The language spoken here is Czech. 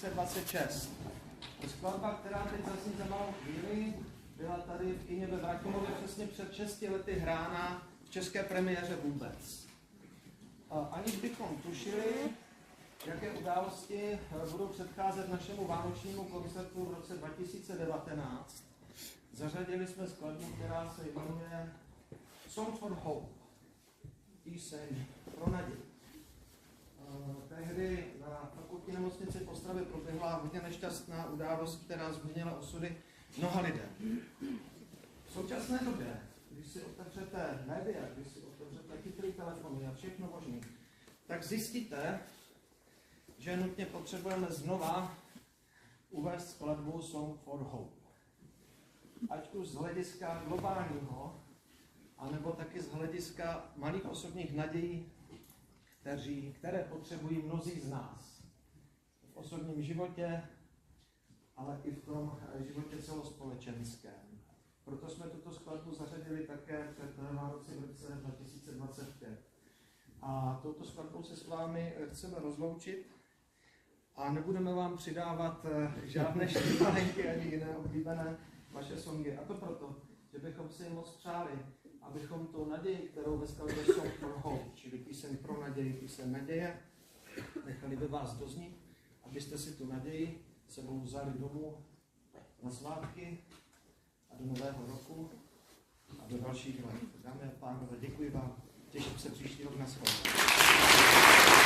2026. Skladba, která teď zazní za malou chvíli, byla tady v kině ve Vratimově přesně před 6 lety hrána v české premiéře vůbec. Aniž bychom tušili, jaké události budou předcházet našemu vánočnímu koncertu v roce 2019, zařadili jsme skladbu, která se jmenuje Song for Hope, píseň pro naději. Tehdy na fakultní nemocnici v Ostravě proběhla hodně nešťastná událost, která změnila osudy mnoha lidem. V současné době, když si otevřete média, když si otevřete chytrý telefony a všechno možné, tak zjistíte, že nutně potřebujeme znova uvést skladbu Song for Hope. Ať už z hlediska globálního, anebo taky z hlediska malých osobních nadějí, které potřebují mnozí z nás v osobním životě, ale i v tom životě celospolečenském. Proto jsme tuto skladbu zařadili také před Vánoci v roce 2025. A touto skladbou se s vámi chceme rozloučit a nebudeme vám přidávat žádné štěpánky ani jiné oblíbené vaše songy. A to proto, že bychom si moc přáli, abychom tu naději, kterou ve skladbě Song for Hope, čili píseň pro naději, píseň naděje, nechali by vás doznít, abyste si tu naději sebou vzali domů na svátky a do nového roku a do dalších let. Dámy a pánové, děkuji vám, těším se příští rok na shledanou.